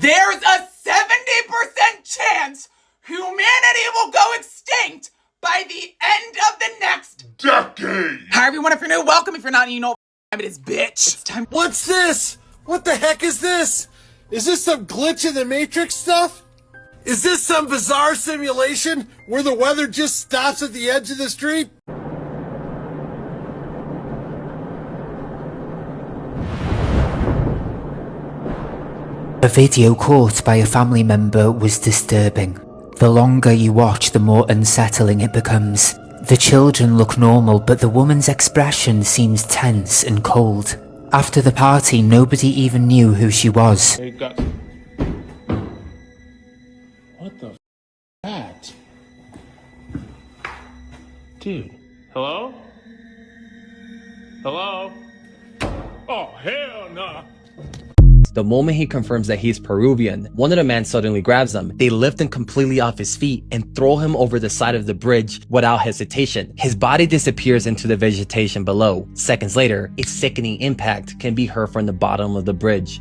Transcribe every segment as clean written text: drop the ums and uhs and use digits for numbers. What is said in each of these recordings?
There's a 70% chance humanity will go extinct by the end of the next decade. Hi everyone, if you're new, welcome. If you're not, you know what it is, bitch. It's time. What's this? What the heck is this? Is this some glitch in the Matrix stuff? Is this some bizarre simulation where the weather just stops at the edge of the street? A video caught by a family member was disturbing. The longer you watch, the more unsettling it becomes. The children look normal, but the woman's expression seems tense and cold. After the party, nobody even knew who she was. What the f*** that? Dude. Hello? Hello? Oh, hell nah. The moment he confirms that he's Peruvian, one of the men suddenly grabs him. They lift him completely off his feet and throw him over the side of the bridge without hesitation. His body disappears into the vegetation below. Seconds later, a sickening impact can be heard from the bottom of the bridge.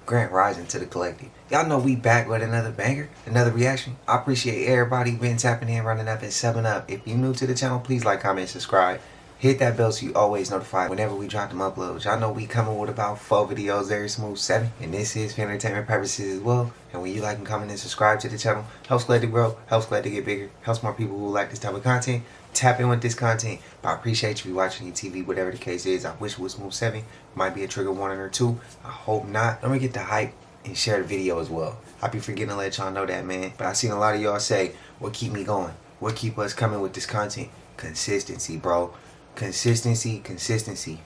Grand rising to the collective. Y'all know we back with another banger, another reaction. I appreciate everybody been tapping in, running up and 7-up. If you're new to the channel, please like, comment, subscribe. Hit that bell so you always notified whenever we drop them uploads. Y'all know we coming with about 4 videos every smooth 7. And this is for entertainment purposes as well. And when you like and comment and subscribe to the channel, helps Glad to grow, helps Glad to get bigger, helps more people who like this type of content tap in with this content. But I appreciate you watching your TV, whatever the case is. I wish it was smooth 7. Might be a trigger warning or 2. I hope not. Let me get the hype and share the video as well. I be forgetting to let y'all know that, man. But I seen a lot of y'all say, what keep me going? What keep us coming with this content? Consistency, bro. Consistency.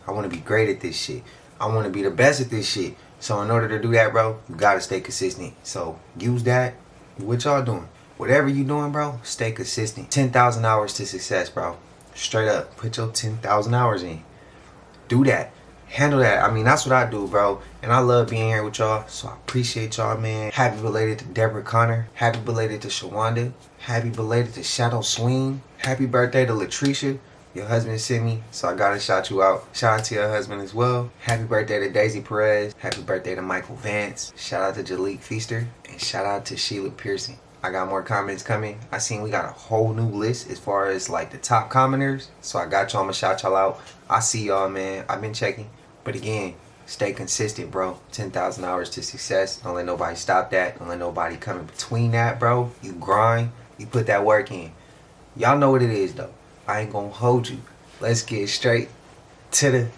I want to be great at this shit. I want to be the best at this shit. So in order to do that, bro, you got to stay consistent. So use that. What y'all doing? Whatever you doing, bro, stay consistent. 10,000 hours to success, bro. Straight up. Put your 10,000 hours in. Do that. Handle that. I mean, that's what I do, bro. And I love being here with y'all. So I appreciate y'all, man. Happy belated to Deborah Connor. Happy belated to Shawanda. Happy belated to Shadow Swing. Happy birthday to Latricia. Your husband sent me, so I gotta shout you out. Shout out to your husband as well. Happy birthday to Daisy Perez. Happy birthday to Michael Vance. Shout out to Jalik Feaster. And shout out to Sheila Pearson. I got more comments coming. I seen we got a whole new list as far as like the top commenters. So I got y'all, I'ma shout y'all out. I see y'all, man. I've been checking. But again, stay consistent, bro. 10,000 hours to success. Don't let nobody stop that. Don't let nobody come in between that, bro. You grind. You put that work in. Y'all know what it is, though. I ain't gonna hold you. Let's get straight to the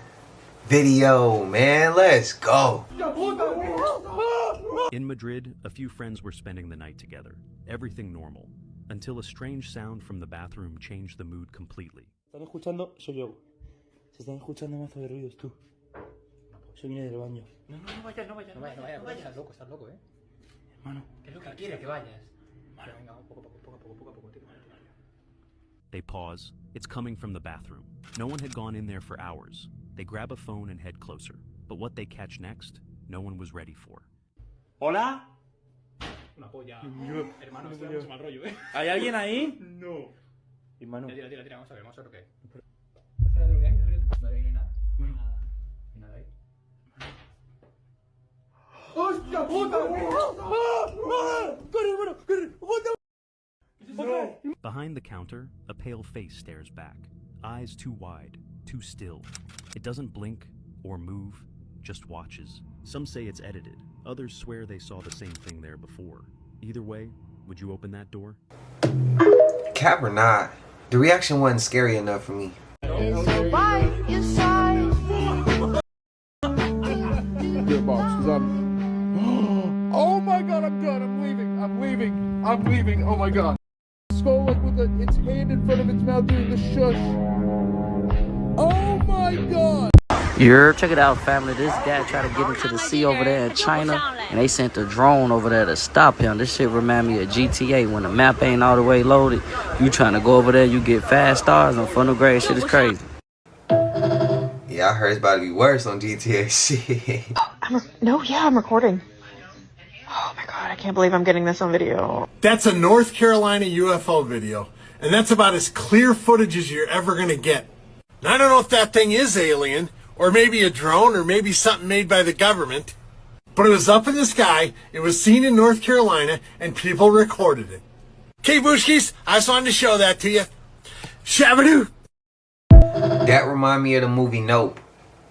video, man. Let's go. In Madrid, a few friends were spending the night together. Everything normal. Until a strange sound from the bathroom changed the mood completely. Están escuchando, soy yo. Se están escuchando mazo de ruidos, tú. Yo vine del baño. No vayas, loco, estás loco, hermano. ¿Qué es lo que quieres que vayas? Vale, venga, poco a poco. They pause. It's coming from the bathroom. No one had gone in there for hours. They grab a phone and head closer. But what they catch next, no one was ready for. ¿Hola? Una polla. Hermano, esto es mucho mal rollo, ¿Hay alguien ahí? No. Hermano. Tira, vamos a ver lo que hay. Espérate lo que hay, no hay nada. Nada ahí. ¡Hostia puta! ¡Corre, hermano! ¡Corre! Behind the counter, a pale face stares back. Eyes too wide, too still. It doesn't blink or move, just watches. Some say it's edited. Others swear they saw the same thing there before. Either way, would you open that door? Cap or not, the reaction wasn't scary enough for me. Your box, oh my god, I'm done. I'm leaving. Oh my god. Skull like with its hand in front of its mouth doing the shush. Oh my god. Check it out, family. This guy tried to get into the sea over there in China, and they sent a drone over there to stop him. This shit remind me of GTA. When the map ain't all the way loaded, you trying to go over there, you get 5 stars on funnel grade. Shit is crazy. Yeah, I heard it's about to be worse on GTA shit. I'm recording. Oh my god, I can't believe I'm getting this on video. That's a North Carolina UFO video, and that's about as clear footage as you're ever gonna get. And I don't know if that thing is alien, or maybe a drone, or maybe something made by the government. But it was up in the sky, it was seen in North Carolina, and people recorded it. Okay, Booshkies, I just wanted to show that to you. Shabadoo! That remind me of the movie Nope.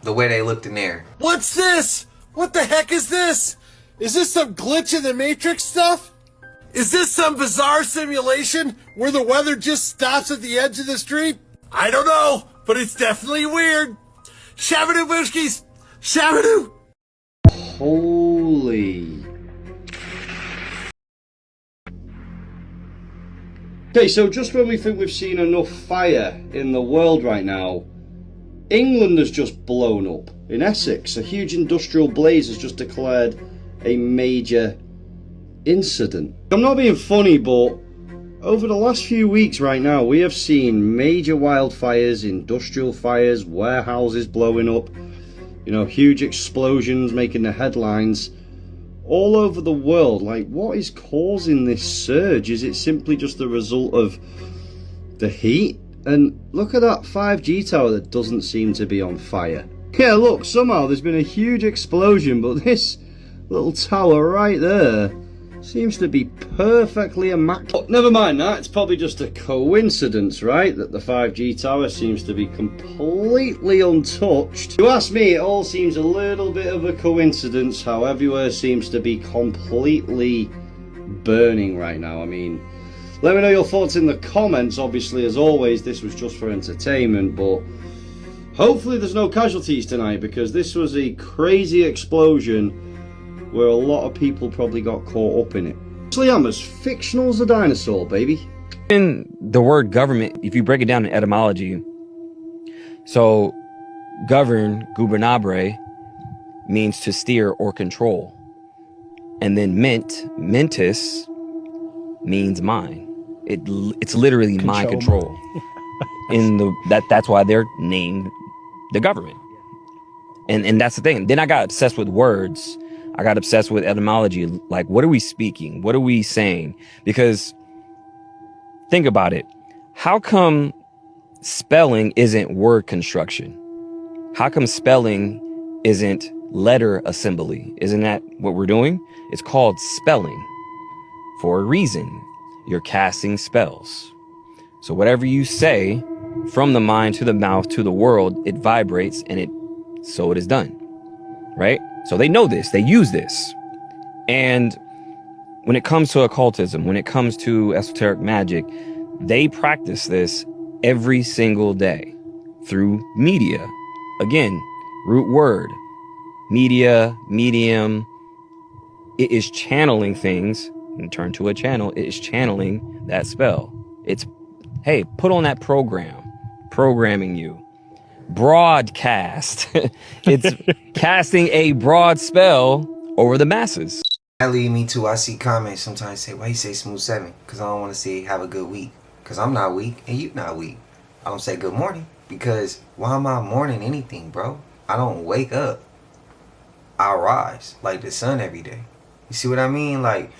The way they looked in there. What's this? What the heck is this? Is this some glitch in the Matrix stuff? Is this some bizarre simulation where the weather just stops at the edge of the street? I don't know, but it's definitely weird. Shabadoo, Booshkies! Shabadoo! Holy. Okay, so just when we think we've seen enough fire in the world right now, England has just blown up. In Essex, a huge industrial blaze has just declared a major incident. I'm not being funny, but over the last few weeks right now, we have seen major wildfires, industrial fires, warehouses blowing up, you know, huge explosions making the headlines all over the world. Like, what is causing this surge? Is it simply just the result of the heat? And look at that 5G tower that doesn't seem to be on fire. Yeah, look, somehow there's been a huge explosion, but this little tower right there seems to be perfectly immaculate. Never mind that, it's probably just a coincidence, right? That the 5G tower seems to be completely untouched. If you ask me, it all seems a little bit of a coincidence how everywhere seems to be completely burning right now. I mean, let me know your thoughts in the comments. Obviously, as always, this was just for entertainment, but hopefully there's no casualties tonight, because this was a crazy explosion where a lot of people probably got caught up in it. Actually, I'm as fictional as a dinosaur, baby. In the word government, if you break it down in etymology, so govern, gubernare, means to steer or control. And then mentis, means mind. It's literally mind control. That's why they're named the government. And that's the thing. Then I got obsessed with words. I got obsessed with etymology. Like, what are we speaking? What are we saying? Because think about it. How come spelling isn't word construction? How come spelling isn't letter assembly? Isn't that what we're doing? It's called spelling for a reason. You're casting spells. So whatever you say from the mind to the mouth to the world, it vibrates, and so it is done, right? So they know this, they use this. And when it comes to occultism, when it comes to esoteric magic, they practice this every single day through media. Again, root word, media, medium. It is channeling things, and turn to a channel, it is channeling that spell. It's, hey, put on that program, programming you. Broadcast. It's casting a broad spell over the masses. That lead me to, I see comments sometimes say, why you say smooth 7? Because I don't want to say have a good week. Because I'm not weak and you not weak. I don't say good morning because why am I mourning anything, bro? I don't wake up. I rise like the sun every day. You see what I mean? Like,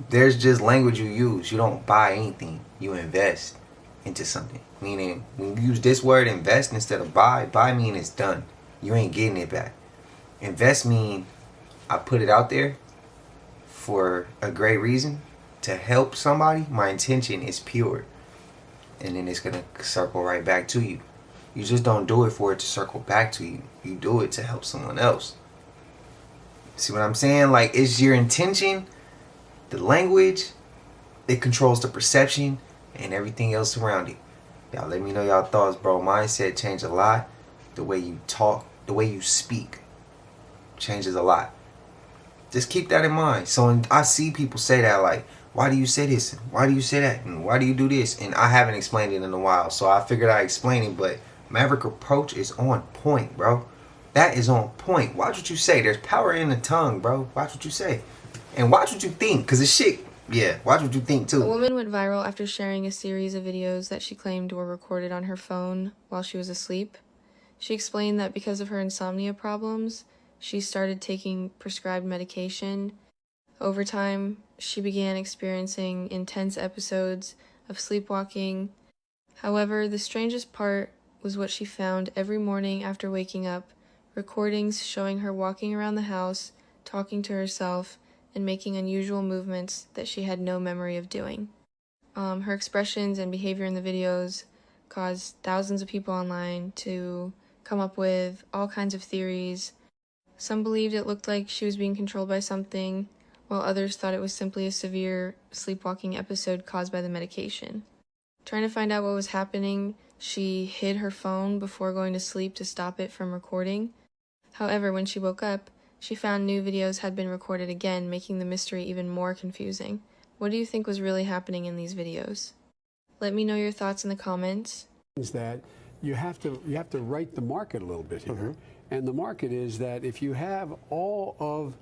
there's just language you use. You don't buy anything. You invest into something. Meaning, when you use this word invest instead of buy mean it's done. You ain't getting it back. Invest mean I put it out there for a great reason, to help somebody. My intention is pure. And then it's going to circle right back to you. You just don't do it for it to circle back to you. You do it to help someone else. See what I'm saying? Like, it's your intention, the language, it controls the perception and everything else around it. Y'all let me know y'all thoughts, bro. Mindset changed a lot. The way you talk, the way you speak changes a lot. Just keep that in mind. So when I see people say that, like, why do you say this? Why do you say that? And why do you do this? And I haven't explained it in a while. So I figured I'd explain it. But Maverick approach is on point, bro. That is on point. Watch what you say. There's power in the tongue, bro. Watch what you say. And watch what you think. Because it's shit. Yeah, watch what you think too. A woman went viral after sharing a series of videos that she claimed were recorded on her phone while she was asleep. She explained that because of her insomnia problems, she started taking prescribed medication. Over time, she began experiencing intense episodes of sleepwalking. However, the strangest part was what she found every morning after waking up recordings showing her walking around the house, talking to herself, and making unusual movements that she had no memory of doing. Her expressions and behavior in the videos caused thousands of people online to come up with all kinds of theories. Some believed it looked like she was being controlled by something, while others thought it was simply a severe sleepwalking episode caused by the medication. Trying to find out what was happening, she hid her phone before going to sleep to stop it from recording. However, when she woke up, she found new videos had been recorded again, making the mystery even more confusing. What do you think was really happening in these videos? Let me know your thoughts in the comments. Is that you have to right the market a little bit here. And the market is that if you have all of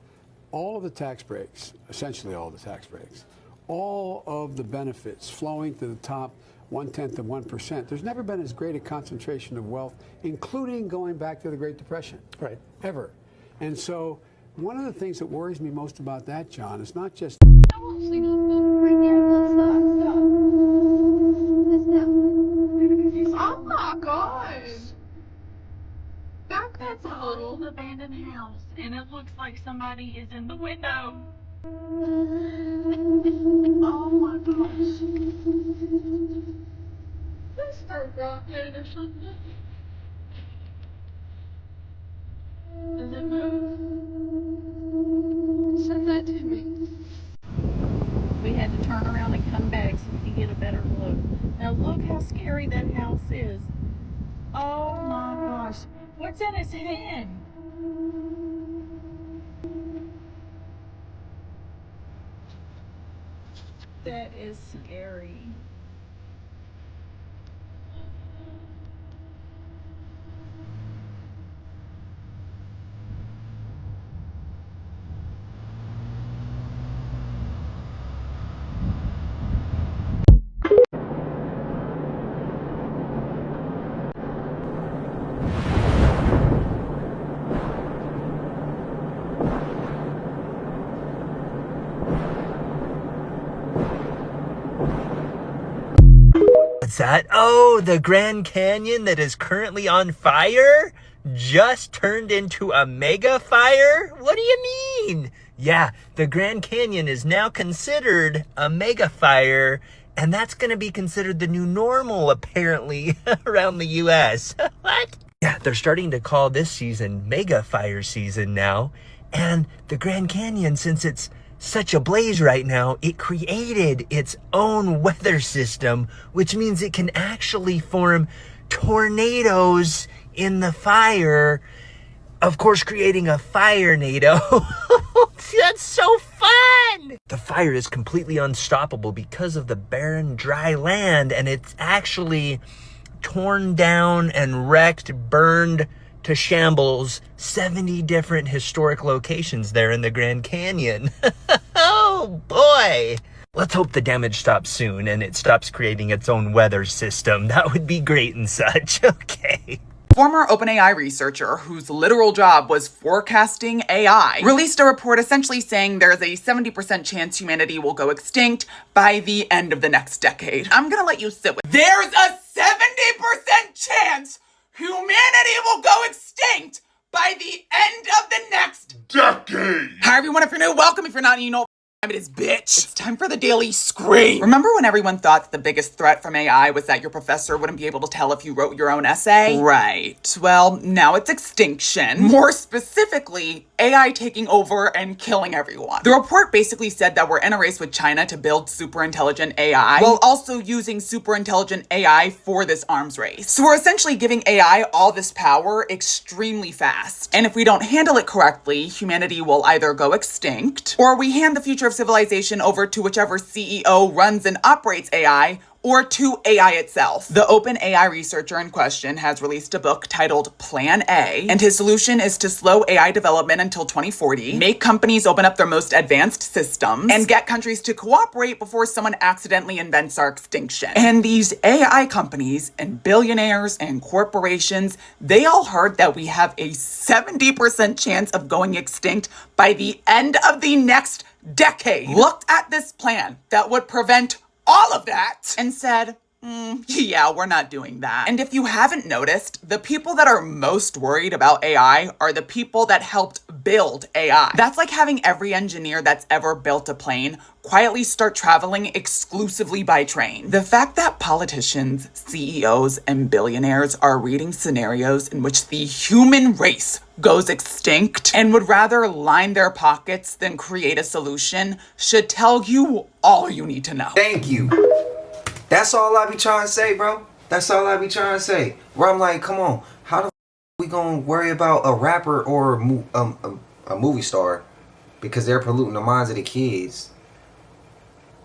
the tax breaks, essentially all the tax breaks, all of the benefits flowing to the top 1/10 of 1%, there's never been as great a concentration of wealth, including going back to the Great Depression. Right. Ever. And so one of the things that worries me most about that, John, is not just Oh my gosh! That's a little abandoned house, and it looks like somebody is in the window. Oh my gosh. Let's start rocking or something. Does it move? Send that to me. We had to turn around and come back so we could get a better look. Now look how scary that house is. Oh my gosh. What's in his hand? That is scary. What's that? Oh, the Grand Canyon that is currently on fire just turned into a mega fire? What do you mean? Yeah, the Grand Canyon is now considered a mega fire, and that's going to be considered the new normal, apparently, around the U.S. What? Yeah, they're starting to call this season mega fire season now, and the Grand Canyon, since it's such a blaze right now, it created its own weather system, which means it can actually form tornadoes in the fire, of course creating a fire-nado. That's so fun! The fire is completely unstoppable because of the barren, dry land, and it's actually torn down and wrecked, burned to shambles 70 different historic locations there in the Grand Canyon. Oh boy! Let's hope the damage stops soon and it stops creating its own weather system. That would be great and such. Okay. Former OpenAI researcher, whose literal job was forecasting AI, released a report essentially saying there's a 70% chance humanity will go extinct by the end of the next decade. I'm gonna let you sit with. There's a 70% chance humanity will go extinct by the end of the next decade. Hi everyone, if you're new, welcome. If you're not, you know it is, bitch. It's time for the daily scream. Remember when everyone thought that the biggest threat from AI was that your professor wouldn't be able to tell if you wrote your own essay? Right. Well, now it's extinction. More specifically, AI taking over and killing everyone. The report basically said that we're in a race with China to build super intelligent AI, while also using super intelligent AI for this arms race. So we're essentially giving AI all this power extremely fast. And if we don't handle it correctly, humanity will either go extinct, or we hand the future of civilization over to whichever CEO runs and operates AI, or to AI itself. The OpenAI researcher in question has released a book titled Plan A, and his solution is to slow AI development until 2040, make companies open up their most advanced systems, and get countries to cooperate before someone accidentally invents our extinction. And these AI companies and billionaires and corporations, they all heard that we have a 70% chance of going extinct by the end of the next decade. Looked at this plan that would prevent all of that and said, Yeah, we're not doing that. And if you haven't noticed, the people that are most worried about AI are the people that helped build AI. That's like having every engineer that's ever built a plane quietly start traveling exclusively by train. The fact that politicians, CEOs, and billionaires are reading scenarios in which the human race goes extinct and would rather line their pockets than create a solution should tell you all you need to know. Thank you. That's all I be trying to say, bro. That's all I be trying to say. Where I'm like, come on, how the we gonna worry about a rapper or a movie star because they're polluting the minds of the kids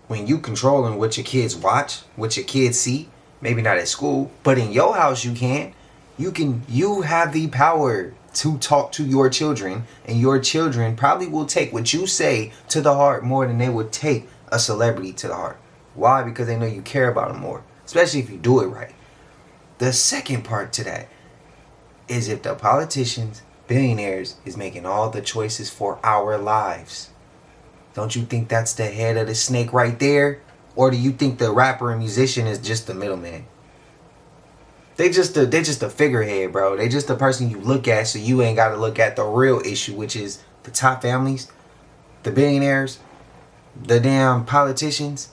when you controlling what your kids watch, what your kids see? Maybe not at school, but in your house you can. You have the power to talk to your children, and your children probably will take what you say to the heart more than they would take a celebrity to the heart. Why? Because they know you care about them more, especially if you do it right. The second part to that is if the politicians, billionaires, is making all the choices for our lives. Don't you think that's the head of the snake right there? Or do you think the rapper and musician is just the middleman? They just a figurehead, bro. They just the person you look at, so you ain't got to look at the real issue, which is the top families, the billionaires, the damn politicians.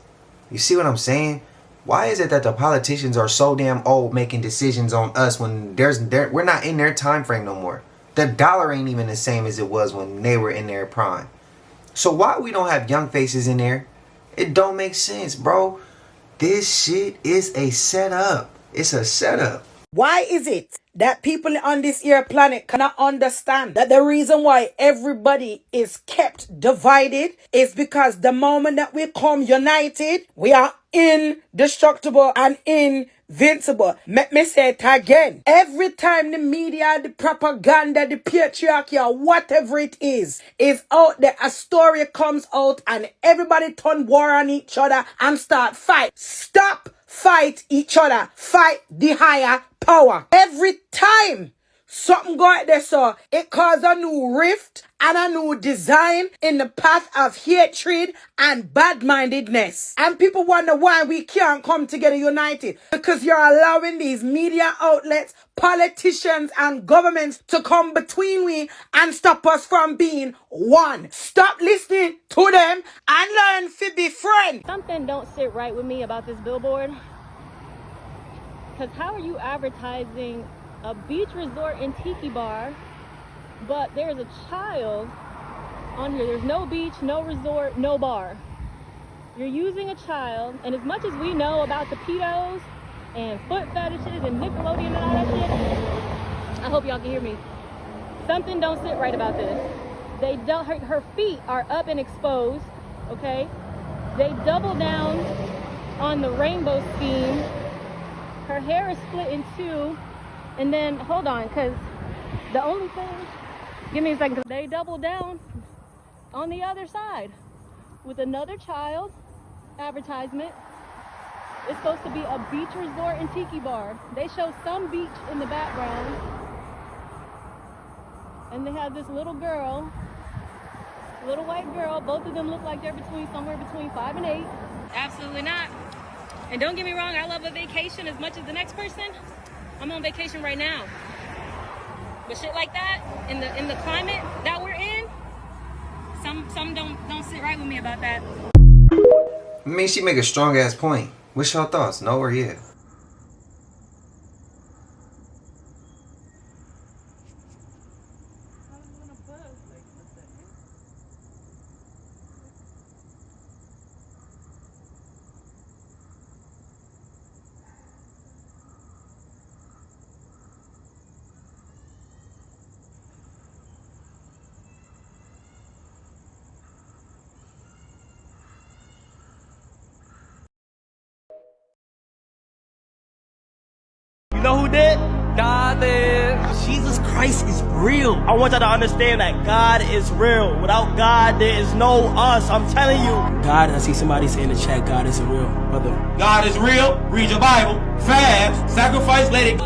You see what I'm saying? Why is it that the politicians are so damn old making decisions on us when we're not in their time frame no more? The dollar ain't even the same as it was when they were in their prime. So why we don't have young faces in there? It don't make sense, bro. This shit is a setup. It's a setup. Why is it that people on this here planet cannot understand that the reason why everybody is kept divided is because the moment that we come united, we are indestructible and invincible. Let me say it again. Every time the media, the propaganda, the patriarchy, or whatever it is out there, a story comes out and everybody turn war on each other and start fight. Stop. Fight each other. Fight the higher power. Every time something go out there, so it causes a new rift and a new design in the path of hatred and bad-mindedness. And people wonder why we can't come together united. Because you're allowing these media outlets, politicians, and governments to come between we and stop us from being one. Stop listening to them and learn to be friends. Something don't sit right with me about this billboard. Because how are you advertising a beach resort and tiki bar, but there's a child on here? There's no beach, no resort, no bar. You're using a child, and as much as we know about the pedos and foot fetishes and Nickelodeon and all that shit, I hope y'all can hear me. Something don't sit right about this. They don't. Her feet are up and exposed, okay? They double down on the rainbow scheme. Her hair is split in two. And then, hold on, because the only thing, give me a second, they double down on the other side with another child advertisement. It's supposed to be a beach resort and tiki bar. They show some beach in the background. And they have this little girl, little white girl. Both of them look like they're somewhere between 5 and 8. Absolutely not. And don't get me wrong, I love a vacation as much as the next person. I'm on vacation right now. But shit like that, in the climate that we're in, some don't sit right with me about that. I mean, she make a strong ass point. What's your thoughts? No or yeah? You know who did? God did. Jesus Christ is real. I want y'all to understand that God is real. Without God, there is no us. I'm telling you. God, I see somebody say in the chat, God isn't real. Brother. God is real. Read your Bible. Fast. Sacrifice. Let it.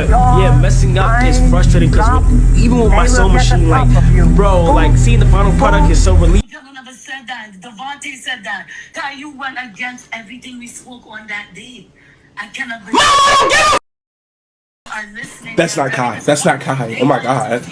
But yeah, messing up is frustrating because even with my sewing machine, like, bro, like seeing the final product is so relieving. Never said that. Devontae said that. That you went against everything we spoke on that day. I cannot believe are listening. That's not Kai. That's not Kai. Oh my god.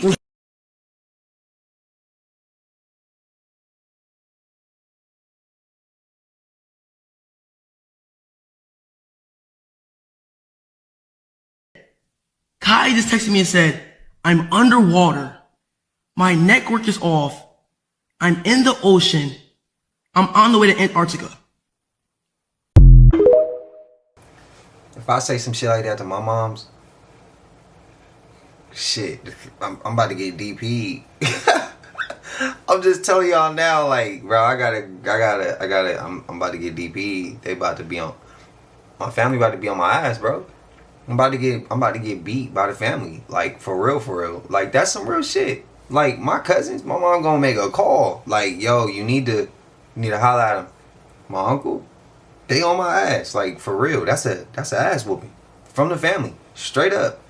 Kai just texted me and said, I'm underwater. My network is off. I'm in the ocean. I'm on the way to Antarctica. If I say some shit like that to my moms, shit, I'm about to get DP'd. I'm just telling y'all now, like, bro, I'm about to get DP'd. They about to be on, my family about to be on my ass, bro. I'm about to get beat by the family. Like, for real. Like, that's some real shit. Like, my cousins, my mom gonna make a call. Like, yo, you need to holler at them. My uncle, they on my ass. Like, for real. That's a ass whooping. From the family. Straight up.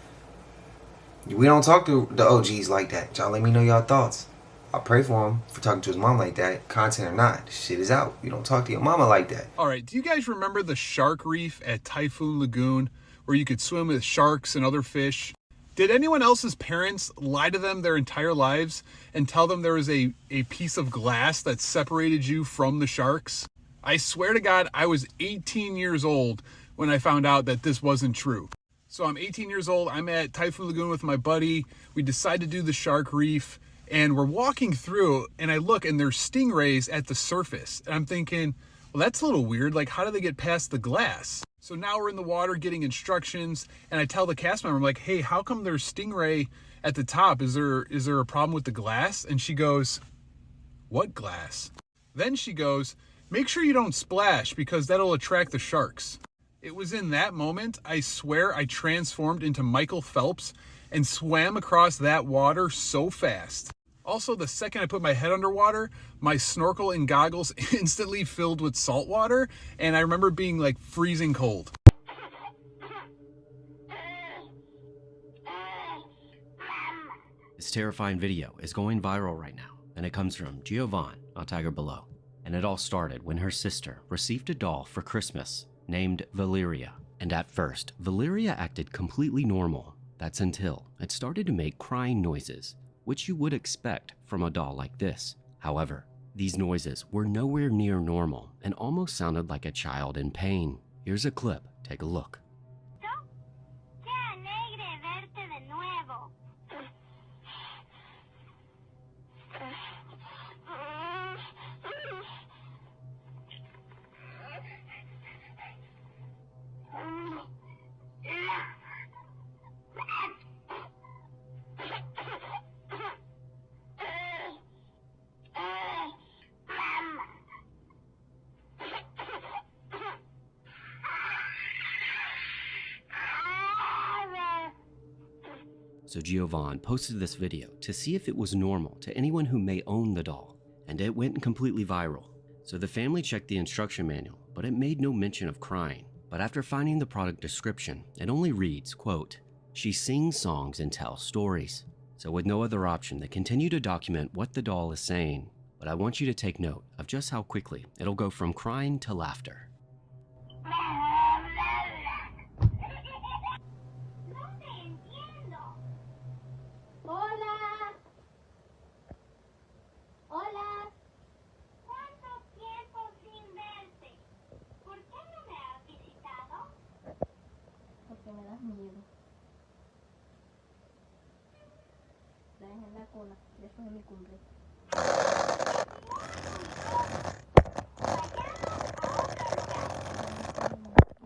We don't talk to the OGs like that. Y'all let me know y'all thoughts. I pray for him for talking to his mom like that. Content or not, shit is out. You don't talk to your mama like that. Alright, do you guys remember the shark reef at Typhoon Lagoon where you could swim with sharks and other fish? Did anyone else's parents lie to them their entire lives and tell them there was a piece of glass that separated you from the sharks? I swear to God, I was 18 years old when I found out that this wasn't true. So I'm 18 years old, I'm at Typhoon Lagoon with my buddy, we decide to do the shark reef, and we're walking through, and I look, and there's stingrays at the surface. And I'm thinking, well, that's a little weird, like, how do they get past the glass? So now we're in the water getting instructions, and I tell the cast member, I'm like, hey, how come there's stingray at the top? Is there a problem with the glass? And she goes, what glass? Then she goes, make sure you don't splash because that'll attract the sharks. It was in that moment, I swear, I transformed into Michael Phelps and swam across that water so fast. Also, the second I put my head underwater, my snorkel and goggles instantly filled with salt water, and I remember being like freezing cold. This terrifying video is going viral right now, and it comes from Giovanni. I'll tag her below. And it all started when her sister received a doll for Christmas named Valeria. And at first, Valeria acted completely normal. That's until it started to make crying noises, which you would expect from a doll like this. However, these noises were nowhere near normal and almost sounded like a child in pain. Here's a clip, take a look. So Giovanni posted this video to see if it was normal to anyone who may own the doll, and it went completely viral. So the family checked the instruction manual, but it made no mention of crying. But after finding the product description, it only reads, quote, she sings songs and tells stories. So with no other option, they continue to document what the doll is saying. But I want you to take note of just how quickly it'll go from crying to laughter.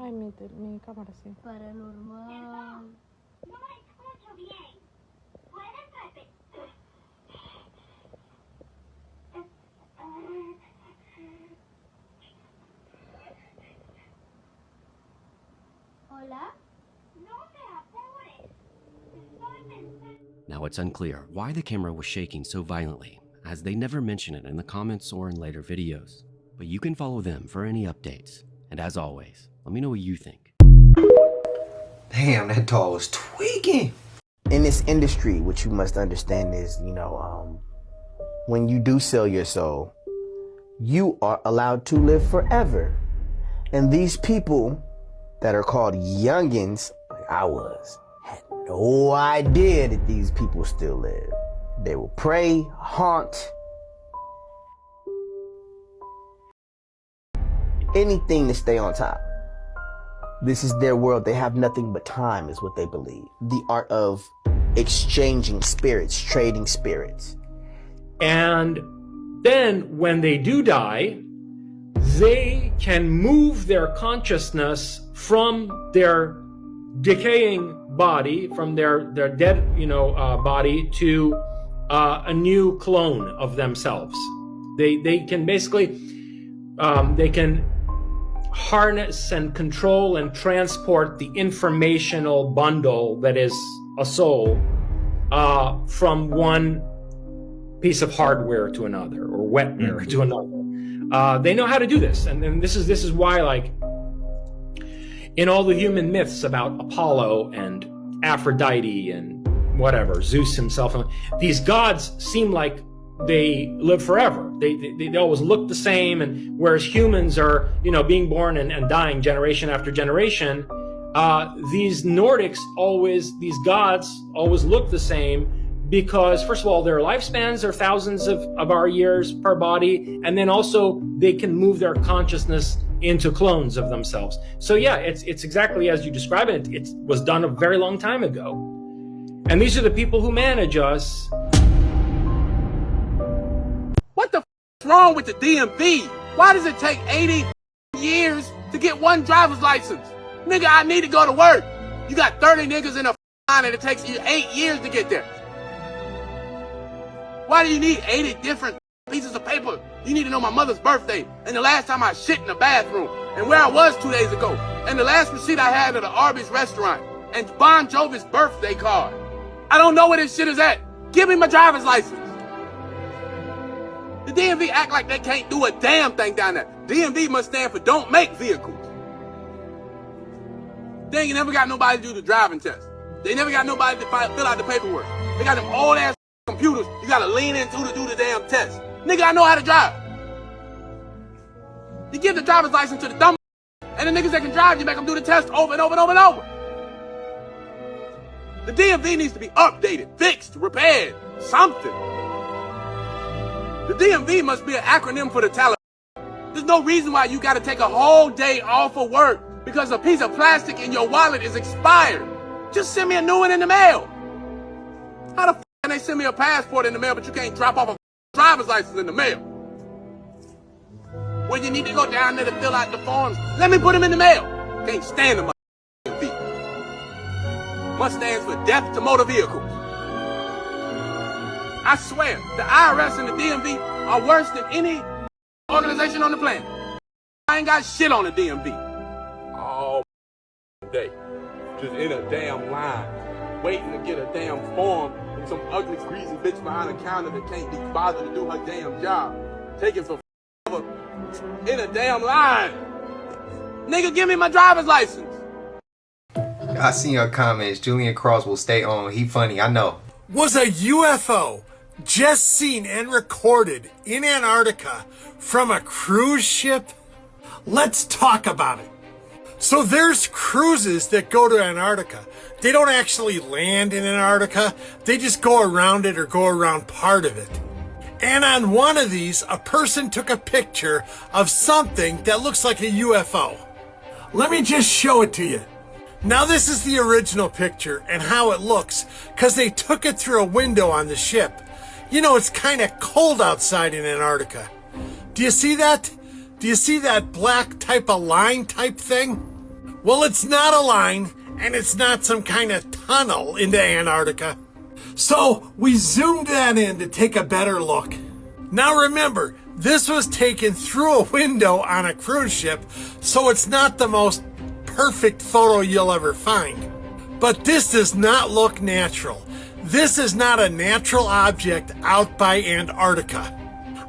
Ay, mi cámara sí. Paranormal. Hola. Now it's unclear why the camera was shaking so violently, as they never mention it in the comments or in later videos. But you can follow them for any updates. And as always, let me know what you think. Damn, that dog was tweaking. In this industry, what you must understand is, when you do sell your soul, you are allowed to live forever. And these people that are called youngins, like I was, had no idea that these people still live. They will pray, haunt, anything to stay on top. This is their world. They have nothing but time, is what they believe. The art of exchanging spirits, trading spirits. And then when they do die, they can move their consciousness from their decaying body, from their dead, body to a new clone of themselves. They can basically, they can harness and control and transport the informational bundle that is a soul from one piece of hardware to another, or wetware to another. They know how to do this, and this is why, like, in all the human myths about Apollo and Aphrodite and whatever, Zeus himself, these gods seem like they live forever. They always look the same, and whereas humans are, being born and dying generation after generation, these Nordics these gods always look the same, because first of all, their lifespans are thousands of our years per body, and then also they can move their consciousness into clones of themselves. So yeah, it's exactly as you describe it. It was done a very long time ago. And these are the people who manage us. What the f is wrong with the DMV? Why does it take 80 years to get one driver's license? Nigga, I need to go to work. You got 30 niggas in a line and it takes you 8 years to get there. Why do you need 80 different pieces of paper? You need to know my mother's birthday, and the last time I shit in the bathroom, and where I was 2 days ago, and the last receipt I had at the Arby's restaurant, and Bon Jovi's birthday card. I don't know where this shit is at. Give me my driver's license. The DMV act like they can't do a damn thing down there. DMV must stand for don't make vehicles. They ain't never got nobody to do the driving test. They never got nobody to fill out the paperwork. They got them old ass computers you gotta lean into to do the damn test. Nigga, I know how to drive. You give the driver's license to the dumb, and the niggas that can drive, you make them do the test over and over and over and over. The DMV needs to be updated, fixed, repaired, something. The DMV must be an acronym for the Taliban. There's no reason why you gotta take a whole day off of work because a piece of plastic in your wallet is expired. Just send me a new one in the mail. How the f can they send me a passport in the mail, but you can't drop off a driver's license in the mail? When you need to go down there to fill out the forms, let me put them in the mail. Can't stand them DMV. Must stands for death to motor vehicles. I swear, the IRS and the DMV are worse than any organization on the planet. I ain't got shit on the DMV. All day. Just in a damn line, waiting to get a damn form from some ugly, greasy bitch behind a counter that can't be bothered to do her damn job. Taking forever in a damn line. Nigga, give me my driver's license. I seen your comments. Julian Cross will stay on. He funny, I know. Was a UFO just seen and recorded in Antarctica from a cruise ship? Let's talk about it. So there's cruises that go to Antarctica. They don't actually land in Antarctica. They just go around it or go around part of it. And on one of these, a person took a picture of something that looks like a UFO. Let me just show it to you. Now this is the original picture and how it looks, because they took it through a window on the ship. You know, it's kind of cold outside in Antarctica. Do you see that? Do you see that black type of line type thing? Well, it's not a line, and it's not some kind of tunnel into Antarctica. So we zoomed that in to take a better look. Now remember, this was taken through a window on a cruise ship, so it's not the most perfect photo you'll ever find. But this does not look natural. This is not a natural object out by Antarctica.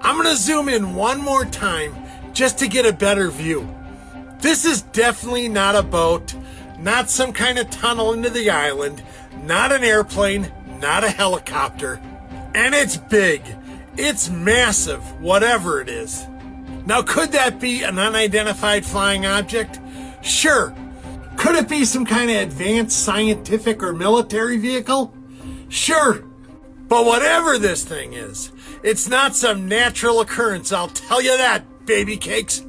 I'm gonna zoom in one more time just to get a better view. This is definitely not a boat, not some kind of tunnel into the island, not an airplane, not a helicopter. And it's big. It's massive, whatever it is. Now, could that be an unidentified flying object? Sure. Could it be some kind of advanced scientific or military vehicle? Sure. But whatever this thing is, it's not some natural occurrence, I'll tell you that, baby cakes.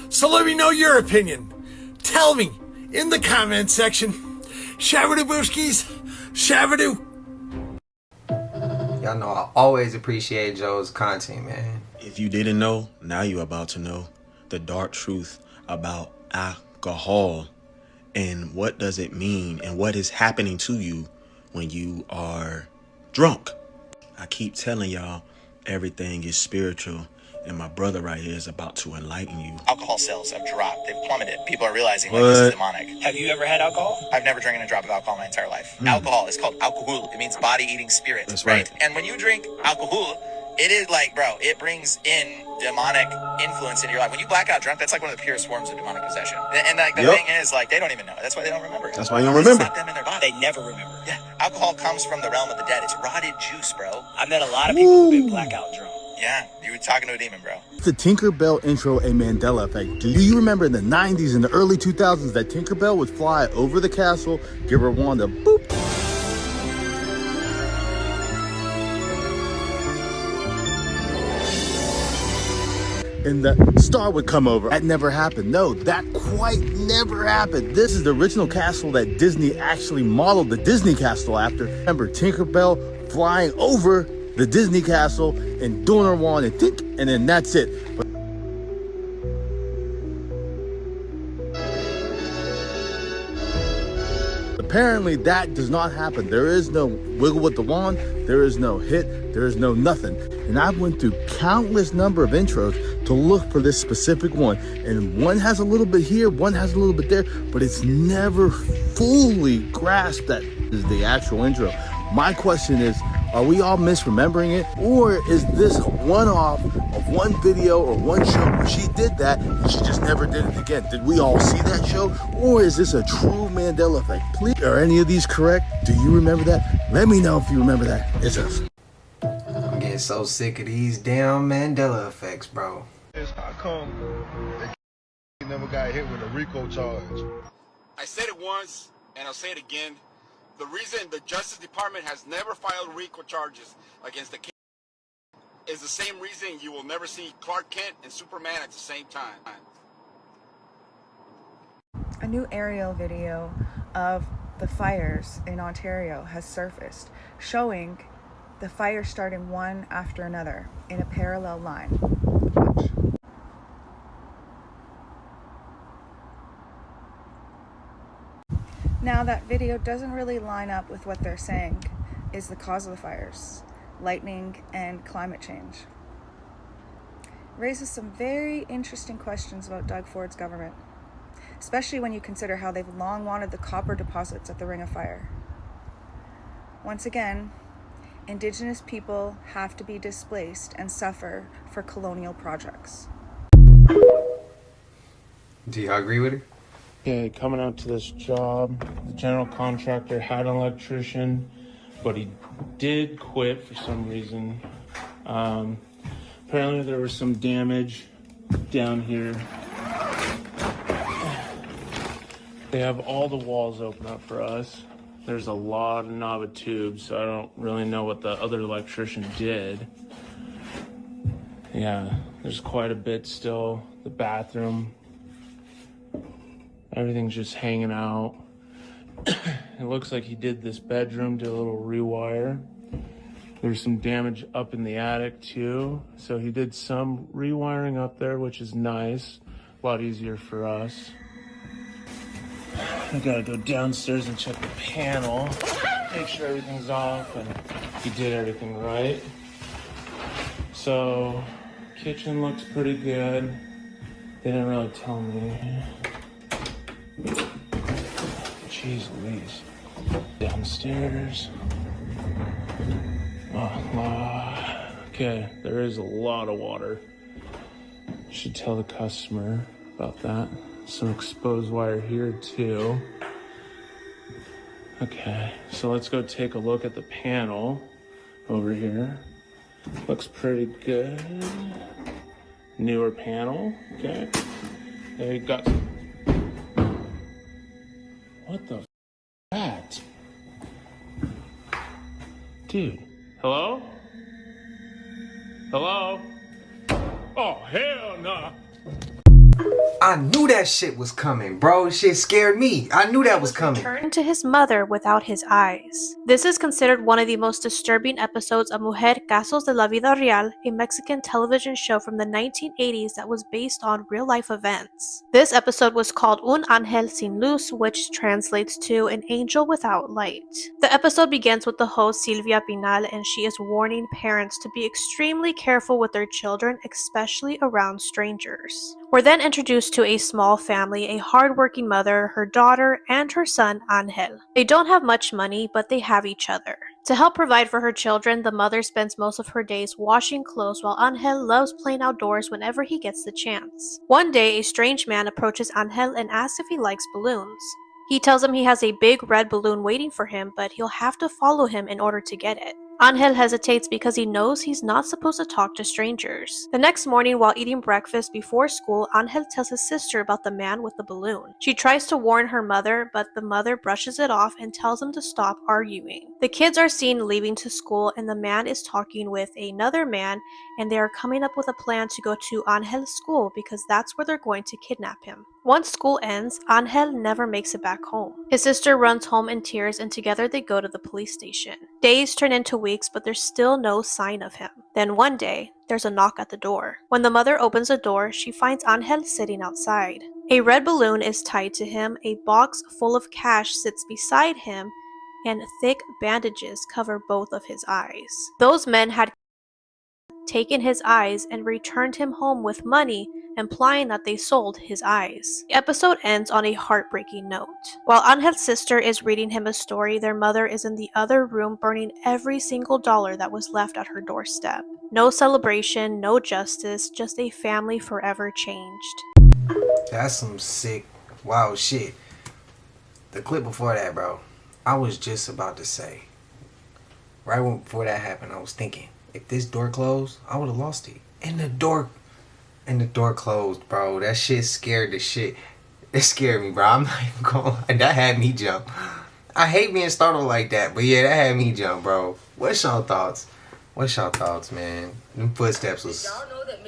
So let me know your opinion. Tell me in the comment section. Shabadoo booskies, shabadoo. Y'all know I always appreciate Joe's content, man. If you didn't know, now you're about to know the dark truth about alcohol and what does it mean and what is happening to you when you are drunk. I keep telling y'all everything is spiritual, and my brother right here is about to enlighten you. Alcohol sales have dropped. They've plummeted. People are realizing like this is demonic. Have you ever had alcohol? I've never drank a drop of alcohol my entire life. Alcohol is called alcohol. It means body-eating spirit. That's right. And when you drink alcohol, it is like, bro, it brings in demonic influence into your life. When you black out drunk, that's like one of the purest forms of demonic possession. And like the thing is, like, they don't even know. That's why they don't remember. That's why you don't remember. It's not them in their body. They never remember. Yeah. Alcohol comes from the realm of the dead. It's rotted juice, bro. I've met a lot of people who've been blackout drunk. Yeah, you were talking to a demon, bro. The Tinkerbell intro, a Mandela effect. Do you remember in the 90s and the early 2000s that Tinkerbell would fly over the castle, give her wand a boop? And the star would come over. That never happened. No, that quite never happened. This is the original castle that Disney actually modeled the Disney castle after. Remember Tinkerbell flying over the Disney castle and doing her wand and think, and then that's it. But apparently that does not happen. There is no wiggle with the wand. There is no hit. There is no nothing. And I went through countless number of intros to look for this specific one. And one has a little bit here, one has a little bit there, but it's never fully grasped that is the actual intro. My question is, are we all misremembering it? Or is this one-off of one video or one show where she did that and she just never did it again? Did we all see that show? Or is this a true Mandela effect? Please, are any of these correct? Do you remember that? Let me know if you remember that. It's us. I'm getting so sick of these damn Mandela effects, bro. How come they never got hit with a RICO charge? I said it once, and I'll say it again. The reason the Justice Department has never filed RICO charges against the King is the same reason you will never see Clark Kent and Superman at the same time. A new aerial video of the fires in Ontario has surfaced, showing the fires starting one after another in a parallel line. Watch. Now that video doesn't really line up with what they're saying is the cause of the fires, lightning and climate change. It raises some very interesting questions about Doug Ford's government, especially when you consider how they've long wanted the copper deposits at the Ring of Fire. Once again, Indigenous people have to be displaced and suffer for colonial projects. Do y'all agree with her? Okay, coming out to this job, the general contractor had an electrician, but he did quit for some reason. Apparently there was some damage down here. They have all the walls open up for us. There's a lot of knob of tubes, so I don't really know what the other electrician did. Yeah, there's quite a bit still. The bathroom, everything's just hanging out. It looks like he did this bedroom, did a little rewire. There's some damage up in the attic too. So he did some rewiring up there, which is nice. A lot easier for us. I gotta go downstairs and check the panel, make sure everything's off and he did everything right. So, kitchen looks pretty good. They didn't really tell me. Jeez Louise. Downstairs. Okay, there is a lot of water. Should tell the customer about that. Some exposed wire here too. Okay, so let's go take a look at the panel over here. Looks pretty good. Newer panel, okay. There you got. What the f that? Dude, hello? Hello? Oh, hell nah. I knew that shit was coming, bro. Shit scared me. I knew that was coming. Returned to his mother without his eyes. This is considered one of the most disturbing episodes of Mujer Casos de la Vida Real, a Mexican television show from the 1980s that was based on real-life events. This episode was called Un Ángel Sin Luz, which translates to an angel without light. The episode begins with the host Silvia Pinal, and she is warning parents to be extremely careful with their children, especially around strangers. We're then introduced to a small family, a hardworking mother, her daughter, and her son, Ángel. They don't have much money, but they have each other. To help provide for her children, the mother spends most of her days washing clothes while Ángel loves playing outdoors whenever he gets the chance. One day, a strange man approaches Ángel and asks if he likes balloons. He tells him he has a big red balloon waiting for him, but he'll have to follow him in order to get it. Ángel hesitates because he knows he's not supposed to talk to strangers. The next morning, while eating breakfast before school, Ángel tells his sister about the man with the balloon. She tries to warn her mother, but the mother brushes it off and tells them to stop arguing. The kids are seen leaving to school, and the man is talking with another man, and they are coming up with a plan to go to Ángel's school because that's where they're going to kidnap him. Once school ends, Ángel never makes it back home. His sister runs home in tears, and together they go to the police station. Days turn into weeks, but there's still no sign of him. Then one day, there's a knock at the door. When the mother opens the door, she finds Ángel sitting outside. A red balloon is tied to him, a box full of cash sits beside him, and thick bandages cover both of his eyes. Those men had taken his eyes and returned him home with money, implying that they sold his eyes. The episode ends on a heartbreaking note. While Angel's sister is reading him a story, their mother is in the other room burning every single dollar that was left at her doorstep. No celebration, no justice, just a family forever changed. That's some sick, wow shit. The clip before that, bro, I was just about to say, right before that happened, I was thinking, if this door closed, I would have lost it. And the door closed, bro. That shit scared the shit. It scared me, bro. I'm not even going. That had me jump. I hate being startled like that, but yeah, that had me jump, bro. What's y'all thoughts? Man? Them footsteps was.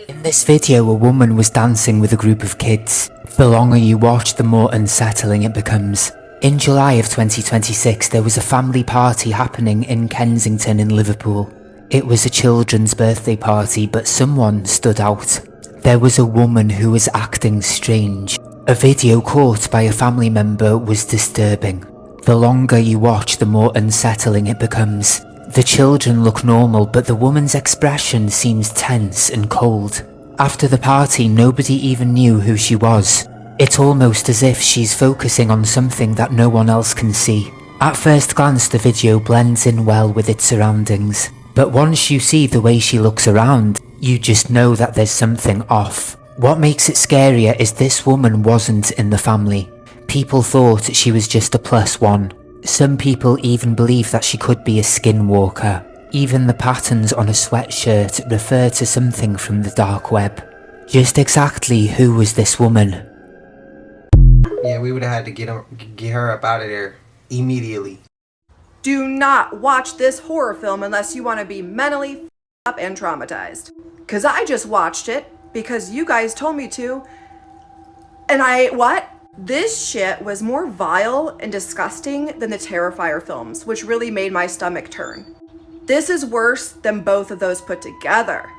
In this video, a woman was dancing with a group of kids. The longer you watch, the more unsettling it becomes. In July of 2026, there was a family party happening in Kensington in Liverpool. It was a children's birthday party, but someone stood out. There was a woman who was acting strange. A video caught by a family member was disturbing. The longer you watch, the more unsettling it becomes. The children look normal, but the woman's expression seems tense and cold. After the party, nobody even knew who she was. It's almost as if she's focusing on something that no one else can see. At first glance, the video blends in well with its surroundings. But once you see the way she looks around, you just know that there's something off. What makes it scarier is this woman wasn't in the family. People thought she was just a +1. Some people even believe that she could be a skinwalker. Even the patterns on a sweatshirt refer to something from the dark web. Just exactly who was this woman? Yeah, we would have had to get her up out of there immediately. Do not watch this horror film unless you want to be mentally up and traumatized. Cause I just watched it because you guys told me to. And this shit was more vile and disgusting than the Terrifier films, which really made my stomach turn. This is worse than both of those put together.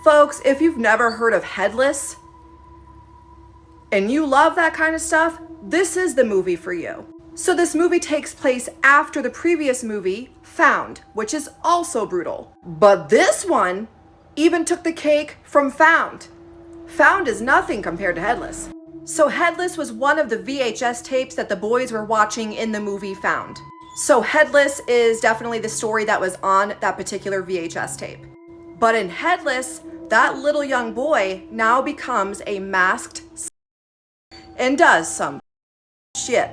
Folks, if you've never heard of Headless and you love that kind of stuff, this is the movie for you. So this movie takes place after the previous movie, Found, which is also brutal. But this one even took the cake from Found. Found is nothing compared to Headless. So Headless was one of the VHS tapes that the boys were watching in the movie Found. So Headless is definitely the story that was on that particular VHS tape. But in Headless, that little young boy now becomes a masked and does some shit.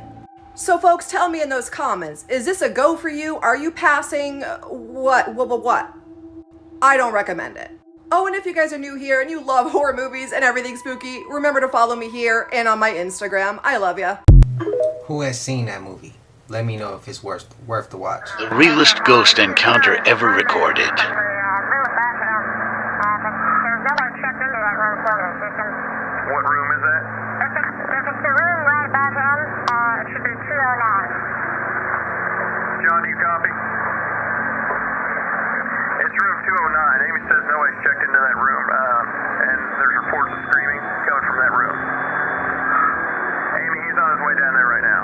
So folks, tell me in those comments, is this a go for you? Are you passing? What? I don't recommend it. Oh, and if you guys are new here and you love horror movies and everything spooky, remember to follow me here and on my Instagram. I love ya. Who has seen that movie? Let me know if it's worth the watch. The realest ghost encounter ever recorded. What room is that? It's the room right above him. It should be 209. John, do you copy? It's room 209. Amy says nobody's checked into that room, and there's reports of screaming coming from that room. Amy, he's on his way down there right now.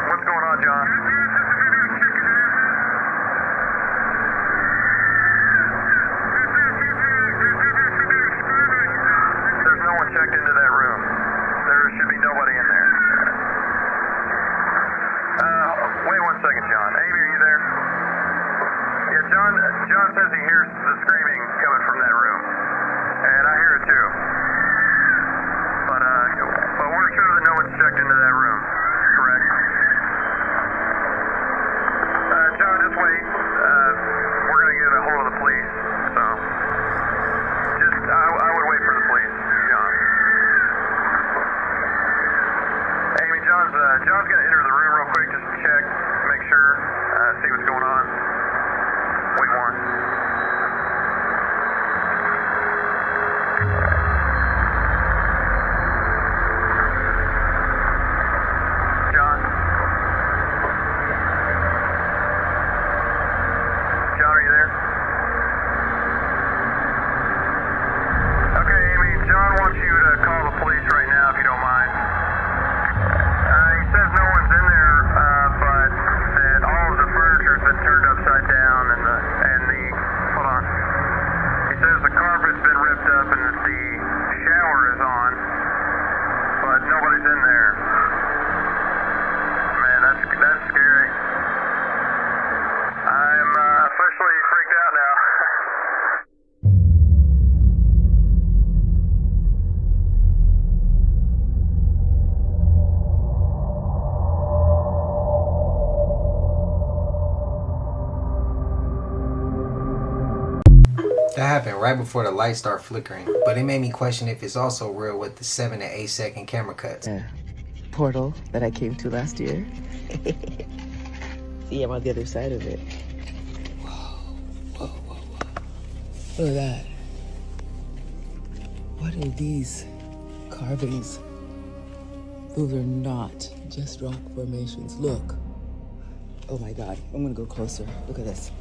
What's going on, John? Checked into that room. There should be nobody in there. Wait 1 second, John. Amy, are you there? Yeah, John says he hears the screaming coming from that room. And I hear it too. But we're sure that no one's checked into that room. Correct? John, just wait. We're going to get a hold of the police. So, I would wait for the police. John's going to enter the room real quick just to check, make sure, see what's going on. Wait one. John? John, are you there? Okay, Amy, John wants you to call the police right now if you don't mind. Says no one's in there, but that all of the furniture's been turned upside down and the hold on. He says the carpet's been ripped up and that the shower is on, but nobody's in there. Man, that's scary. I'm officially freaked out now. That happened right before the lights start flickering, but it made me question if it's also real with the 7 to 8 second camera cuts. Portal that I came to last year. See, I'm on the other side of it. Whoa. Look at that. What are these carvings? Those are not just rock formations. Look. Oh my God, I'm gonna go closer. Look at this.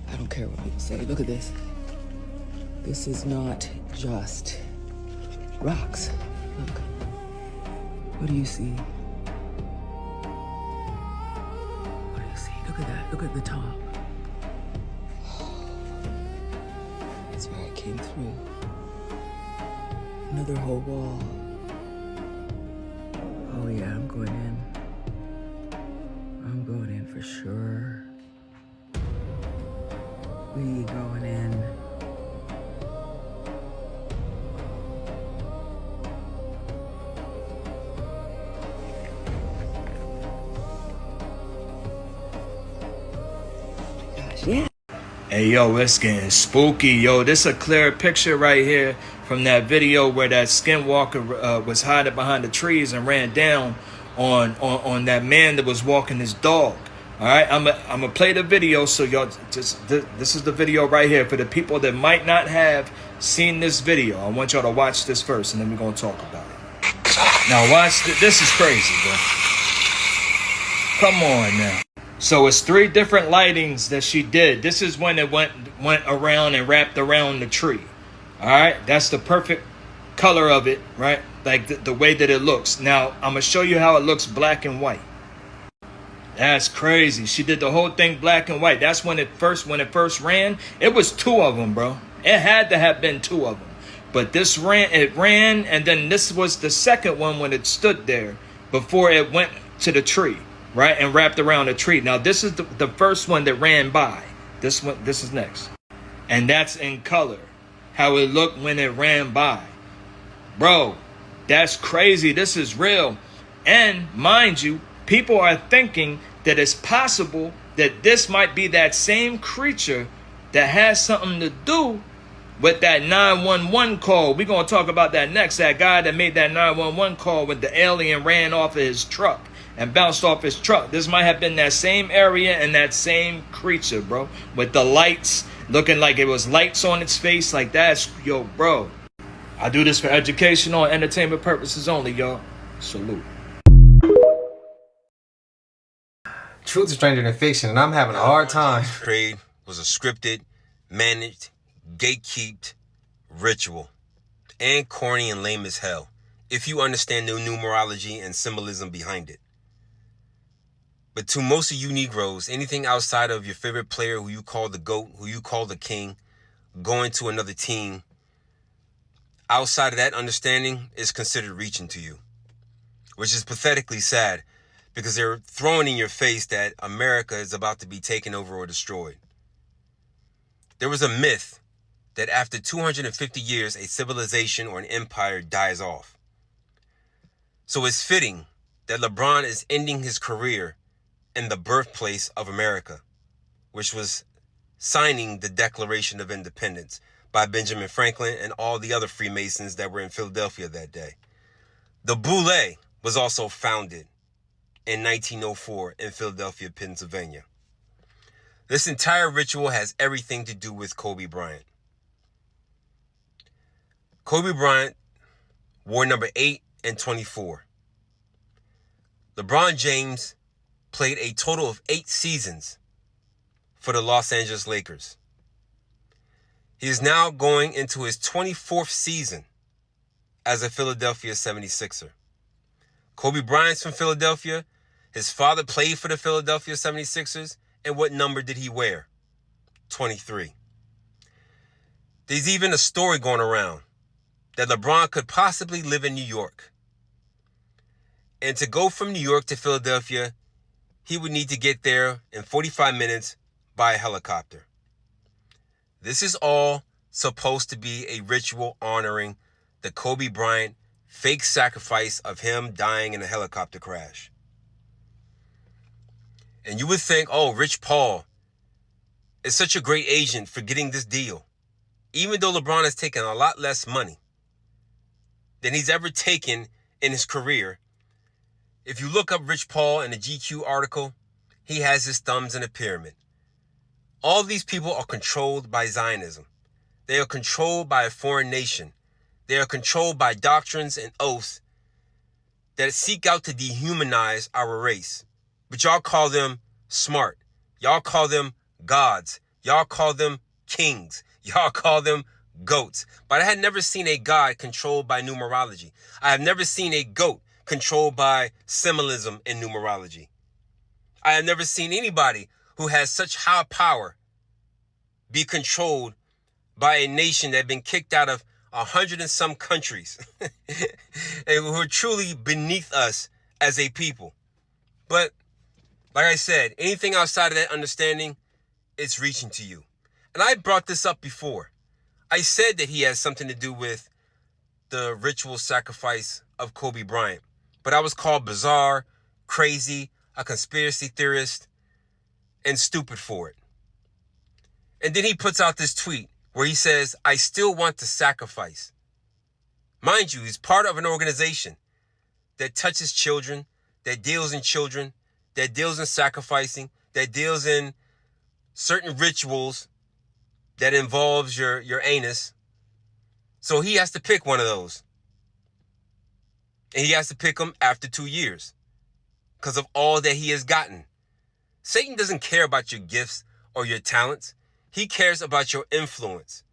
I don't care what people say. Look at this. This is not just rocks. Look. What do you see? What do you see? Look at that. Look at the top. That's where I came through. Another whole wall. Oh yeah, I'm going in. I'm going in for sure. We going in. Gosh, yeah. Hey yo, it's getting spooky. Yo, this a clear picture right here from that video where that skinwalker was hiding behind the trees and ran down on that man that was walking his dog. All right, I'm gonna play the video so y'all this is the video right here for the people that might not have seen this video. I want y'all to watch this first and then we're gonna talk about it. Now watch this is crazy, bro. Come on now. So it's 3 different lightings that she did. This is when it went around and wrapped around the tree. All right, that's the perfect color of it, right? Like the way that it looks. Now I'm gonna show you how it looks black and white. That's crazy. She did the whole thing black and white. That's when it first ran. It was 2 of them, bro. It had to have been 2 of them. But it ran, and then this was the second one when it stood there before it went to the tree, right? And wrapped around the tree. Now this is the first one that ran by. This is next. And that's in color. how it looked when it ran by. Bro, that's crazy. This is real. And mind you, people are thinking that it's possible that this might be that same creature that has something to do with that 911 call. We're going to talk about that next. That guy that made that 911 call when the alien ran off of his truck and bounced off his truck. This might have been that same area and that same creature, bro. With the lights, looking like it was lights on its face. Like that's, yo, bro. I do this for educational and entertainment purposes only, y'all. Salute. Truth is stranger than fiction, and I'm having a hard time. Trade was a scripted, managed, gatekeeped ritual, and corny and lame as hell, if you understand the numerology and symbolism behind it. But to most of you Negroes, anything outside of your favorite player who you call the GOAT, who you call the king, going to another team, outside of that understanding is considered reaching to you, which is pathetically sad because they're throwing in your face that America is about to be taken over or destroyed. There was a myth that after 250 years, a civilization or an empire dies off. So it's fitting that LeBron is ending his career in the birthplace of America, which was signing the Declaration of Independence by Benjamin Franklin and all the other Freemasons that were in Philadelphia that day. The Boule was also founded in 1904 in Philadelphia, Pennsylvania. This entire ritual has everything to do with Kobe Bryant. Kobe Bryant wore number 8 and 24. LeBron James played a total of 8 seasons for the Los Angeles Lakers. He is now going into his 24th season as a Philadelphia 76er. Kobe Bryant's from Philadelphia. His father played for the Philadelphia 76ers. And what number did he wear? 23. There's even a story going around that LeBron could possibly live in New York. And to go from New York to Philadelphia, he would need to get there in 45 minutes by a helicopter. This is all supposed to be a ritual honoring the Kobe Bryant fake sacrifice of him dying in a helicopter crash. And you would think, oh, Rich Paul is such a great agent for getting this deal. Even though LeBron has taken a lot less money than he's ever taken in his career. If you look up Rich Paul in a GQ article, he has his thumbs in a pyramid. All these people are controlled by Zionism. They are controlled by a foreign nation. They are controlled by doctrines and oaths that seek out to dehumanize our race. But y'all call them smart. Y'all call them gods. Y'all call them kings. Y'all call them goats. But I had never seen a god controlled by numerology. I have never seen a goat controlled by symbolism and numerology. I have never seen anybody who has such high power be controlled by a nation that had been kicked out of 100 and some countries and who are truly beneath us as a people. But like I said, anything outside of that understanding, it's reaching to you. And I brought this up before. I said that he has something to do with the ritual sacrifice of Kobe Bryant. But I was called bizarre, crazy, a conspiracy theorist, and stupid for it. And then he puts out this tweet where he says, I still want to sacrifice. Mind you, he's part of an organization that touches children, that deals in children, that deals in sacrificing, that deals in certain rituals that involves your anus. So he has to pick one of those. And he has to pick them after 2 years because of all that he has gotten. Satan doesn't care about your gifts or your talents. He cares about your influence.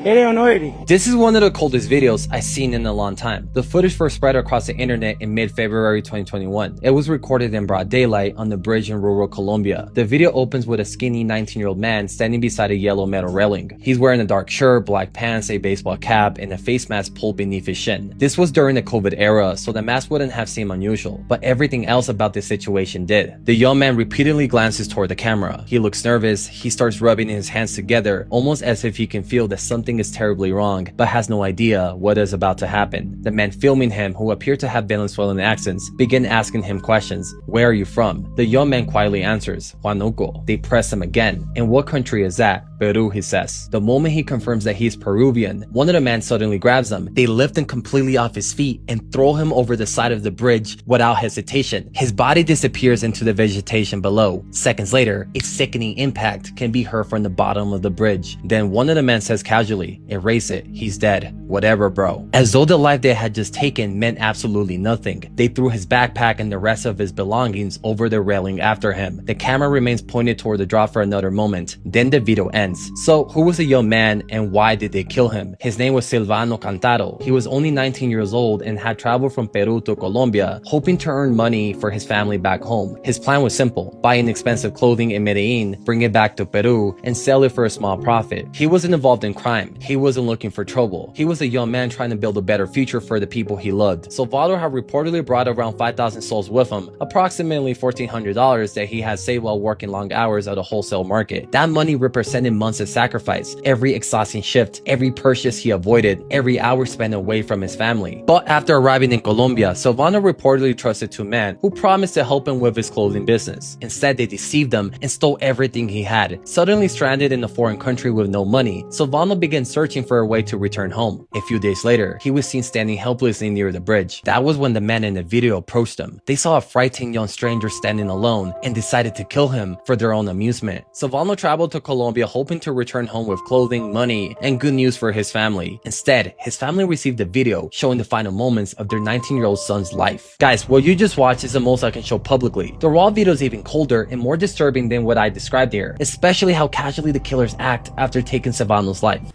This is one of the coldest videos I've seen in a long time. The footage first spread across the internet in mid-February 2021. It was recorded in broad daylight on the bridge in rural Colombia. The video opens with a skinny 19-year-old man standing beside a yellow metal railing. He's wearing a dark shirt, black pants, a baseball cap, and a face mask pulled beneath his shin. This was during the COVID era, so the mask wouldn't have seemed unusual, but everything else about this situation did. The young man repeatedly glances toward the camera. He looks nervous. He starts rubbing his hands together, almost as if he can feel that something is terribly wrong, but has no idea what is about to happen. The man filming him, who appeared to have Venezuelan accents, begin asking him questions. Where are you from? The young man quietly answers, Huánuco. They press him again. And what country is that? Peru, he says. The moment he confirms that he's Peruvian, one of the men suddenly grabs him. They lift him completely off his feet and throw him over the side of the bridge without hesitation. His body disappears into the vegetation below. Seconds later, a sickening impact can be heard from the bottom of the bridge. Then one of the men says casually, erase it, he's dead. Whatever, bro. As though the life they had just taken meant absolutely nothing. They threw his backpack and the rest of his belongings over the railing after him. The camera remains pointed toward the drop for another moment. Then the video ends. So, who was the young man and why did they kill him? His name was Silvano Cantaro. He was only 19 years old and had traveled from Peru to Colombia, hoping to earn money for his family back home. His plan was simple: buy inexpensive clothing in Medellin, bring it back to Peru, and sell it for a small profit. He wasn't involved in crime. He wasn't looking for trouble. He was a young man trying to build a better future for the people he loved. Silvano had reportedly brought around 5,000 souls with him, approximately $1,400 that he had saved while working long hours at a wholesale market. That money represented months of sacrifice, every exhausting shift, every purchase he avoided, every hour spent away from his family. But after arriving in Colombia, Silvano reportedly trusted two men who promised to help him with his clothing business. Instead, they deceived him and stole everything he had. Suddenly stranded in a foreign country with no money, Silvano began searching for a way to return home. A few days later, he was seen standing helplessly near the bridge. That was when the men in the video approached him. They saw a frightened young stranger standing alone and decided to kill him for their own amusement. Silvano traveled to Colombia hoping to return home with clothing, money, and good news for his family. Instead, his family received a video showing the final moments of their 19-year-old son's life. Guys, what you just watched is the most I can show publicly. The raw video is even colder and more disturbing than what I described here, especially how casually the killers act after taking Silvano's life.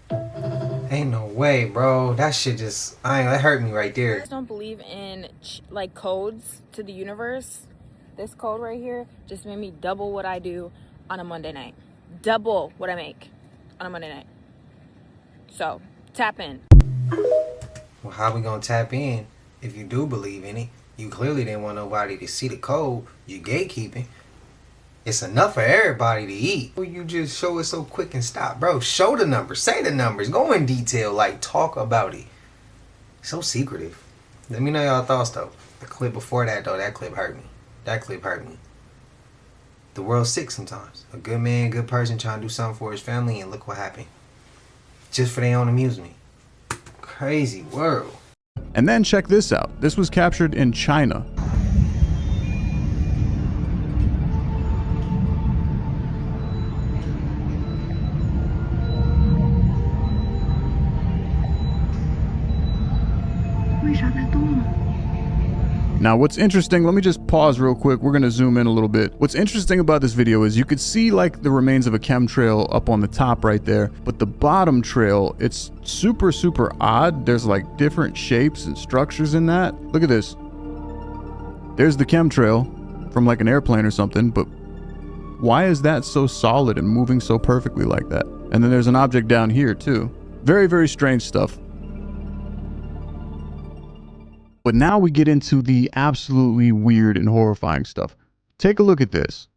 Ain't no way, bro. That shit just, that hurt me right there. I just don't believe in like codes to the universe. This code right here just made me double what I do on a Monday night. Double what I make on a Monday night. So, tap in. Well, how we gonna tap in if you do believe in it? You clearly didn't want nobody to see the code. You gatekeeping. It's enough for everybody to eat. Well, you just show it so quick and stop, bro. Show the numbers. Say the numbers. Go in detail. Like, talk about it. So secretive. Let me know y'all thoughts, though. The clip before that, though, that clip hurt me. That clip hurt me. The world's sick sometimes. A good man, good person trying to do something for his family, and look what happened. Just for their own amusement. Crazy world. And then check this out. This was captured in China. Now what's interesting, let me just pause real quick, we're gonna zoom in a little bit. What's interesting about this video is you could see like the remains of a chemtrail up on the top right there, but the bottom trail, it's super odd. There's like different shapes and structures in that. Look at this. There's the chemtrail from like an airplane or something, but why is that so solid and moving so perfectly like that? And then there's an object down here too. Very strange stuff. But now we get into the absolutely weird and horrifying stuff. Take a look at this.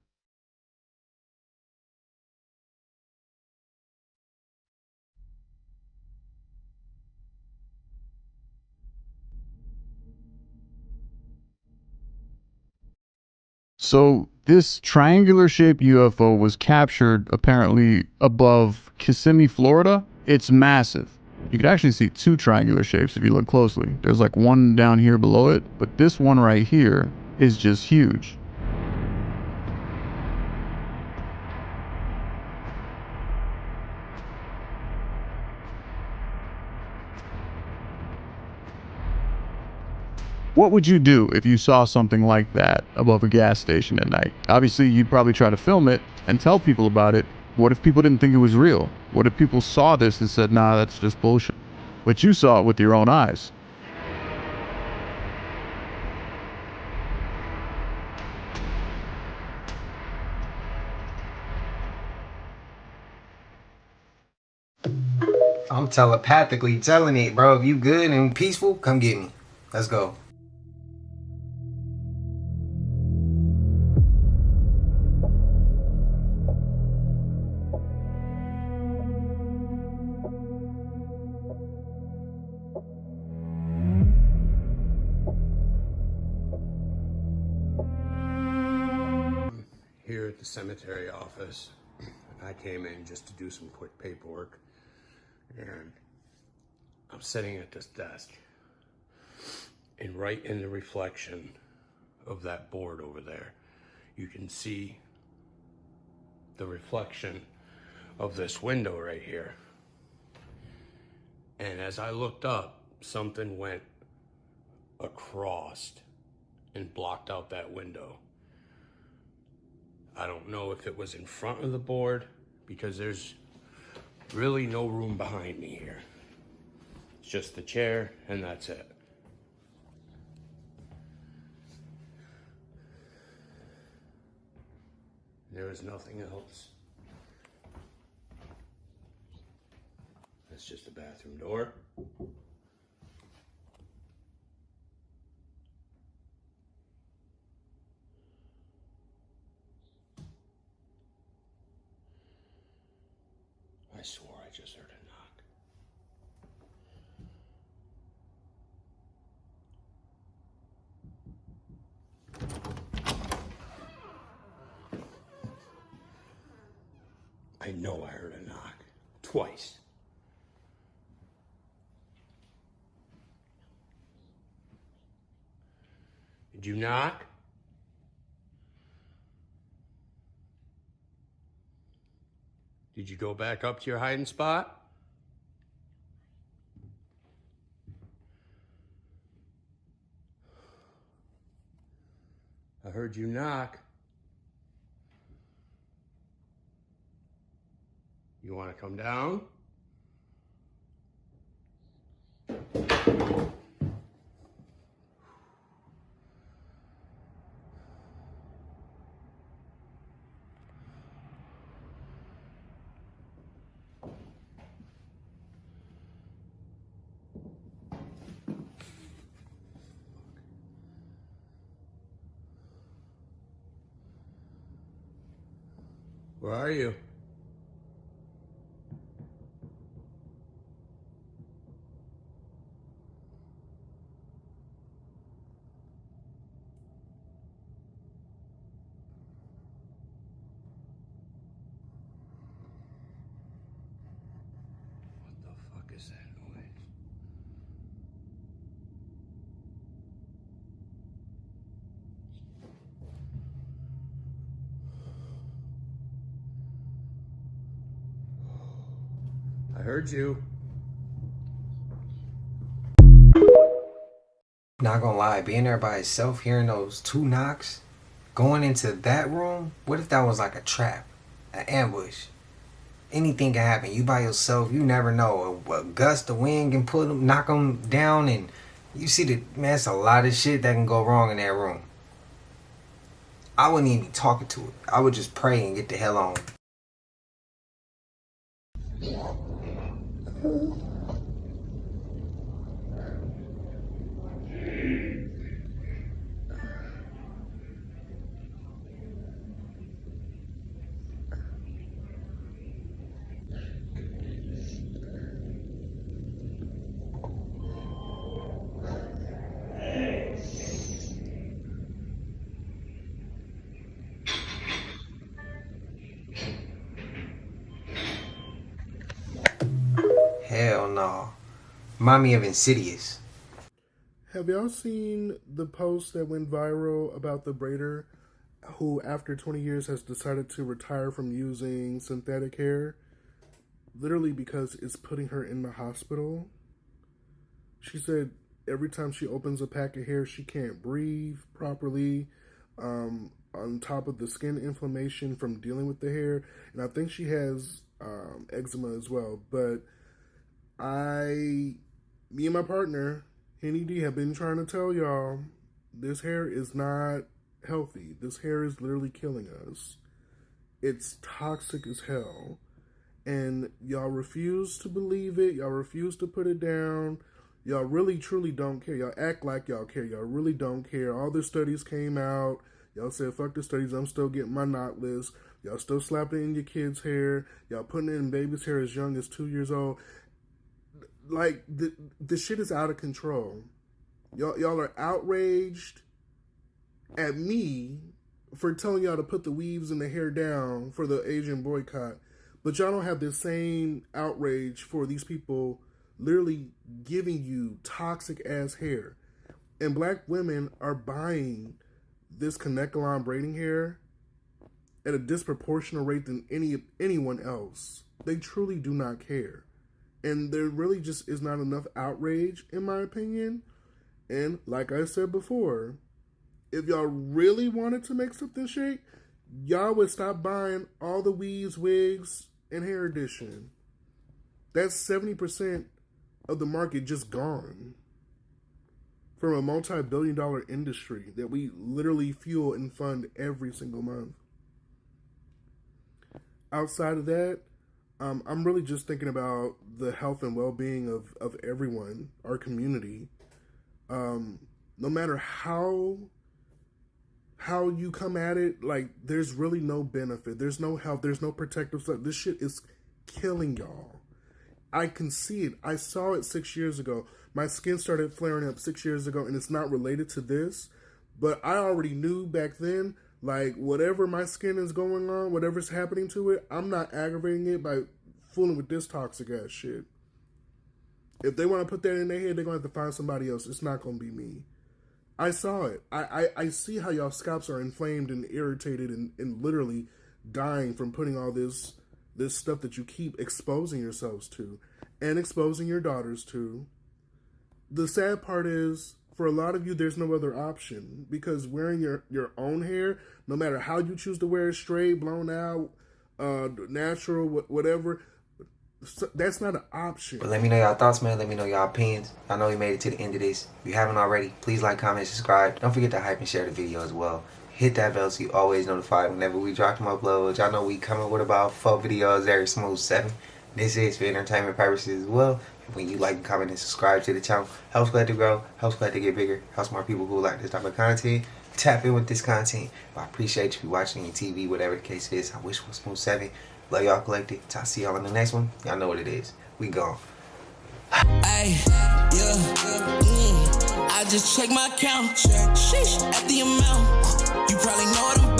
So this triangular shaped UFO was captured apparently above Kissimmee, Florida. It's massive. You could actually see two triangular shapes if you look closely. There's like one down here below it, but this one right here is just huge. What would you do if you saw something like that above a gas station at night? Obviously, you'd probably try to film it and tell people about it, What if people didn't think it was real? What if people saw this and said, nah, that's just bullshit? But you saw it with your own eyes. I'm telepathically telling it, bro. If you good and peaceful, come get me. Let's go. Here at the cemetery office, I came in just to do some quick paperwork, and I'm sitting at this desk, and right in the reflection of that board over there, you can see the reflection of this window right here. And as I looked up, something went across and blocked out that window. I don't know if it was in front of the board, because there's really no room behind me here. It's just the chair, and that's it. There was nothing else. That's just the bathroom door. I swore I just heard a knock. I know I heard a knock. Twice. Did you knock? Did you go back up to your hiding spot? I heard you knock. You want to come down? Where are you? What the fuck is that noise? I heard you. Not gonna lie, being there by itself, hearing those two knocks, going into that room, what if that was like a trap, an ambush? Anything can happen. You by yourself, you never know. A gust of wind can pull them, knock them down, and you see man, it's a lot of shit that can go wrong in that room. I wouldn't even be talking to it. I would just pray and get the hell on. Hell no. Remind me of Insidious. Have y'all seen the post that went viral about the braider who, after 20 years, has decided to retire from using synthetic hair? Literally because it's putting her in the hospital. She said every time she opens a pack of hair, she can't breathe properly. on top of the skin inflammation from dealing with the hair, and I think she has eczema as well. But me and my partner, Henny D, have been trying to tell y'all, this hair is not healthy. This hair is literally killing us. It's toxic as hell. And y'all refuse to believe it. Y'all refuse to put it down. Y'all really, truly don't care. Y'all act like y'all care. Y'all really don't care. All the studies came out. Y'all said, fuck the studies. I'm still getting my knotless. Y'all still slapping it in your kids' hair. Y'all putting it in babies' hair as young as 2 years old. Like, the shit is out of control. Y'all are outraged at me for telling y'all to put the weaves and the hair down for the Asian boycott. But y'all don't have the same outrage for these people literally giving you toxic ass hair. And black women are buying this Kanekalon braiding hair at a disproportionate rate than anyone else. They truly do not care. And there really just is not enough outrage, in my opinion. And like I said before, if y'all really wanted to make something shake, y'all would stop buying all the weaves, wigs, and hair edition. That's 70% of the market just gone from a multi-billion-dollar industry that we literally fuel and fund every single month. Outside of that, I'm really just thinking about the health and well-being of everyone, our community. No matter how you come at it, like, there's really no benefit. There's no health. There's no protective stuff. This shit is killing y'all. I can see it. I saw it 6 years ago. My skin started flaring up 6 years ago, and it's not related to this. But I already knew back then, like, whatever my skin is going on, whatever's happening to it, I'm not aggravating it by fooling with this toxic ass shit. If they want to put that in their head, they're going to have to find somebody else. It's not going to be me. I saw it. I see how y'all scalps are inflamed and irritated and literally dying from putting all this stuff that you keep exposing yourselves to and exposing your daughters to. The sad part is, for a lot of you, there's no other option, because wearing your own hair, no matter how you choose to wear it, straight, blown out, natural, whatever, that's not an option. But let me know y'all thoughts, man. Let me know y'all opinions. I know you made it to the end of this. If you haven't already, please like, comment, subscribe. Don't forget to hype and share the video as well. Hit that bell so you always notified whenever we drop them uploads. Y'all know we coming with about 4 videos every smooth 7. This is for entertainment purposes as well. When you like, comment, and subscribe to the channel, helps glad to grow, helps glad to get bigger, helps more people who like this type of content tap in with this content. But I appreciate you watching your TV, whatever the case is. I wish it was smooth 7. Love y'all collected. I'll see y'all in the next one. Y'all know what it is. We gone. Ay, yeah, I just check my account. Sheesh, at the amount. You probably know what I'm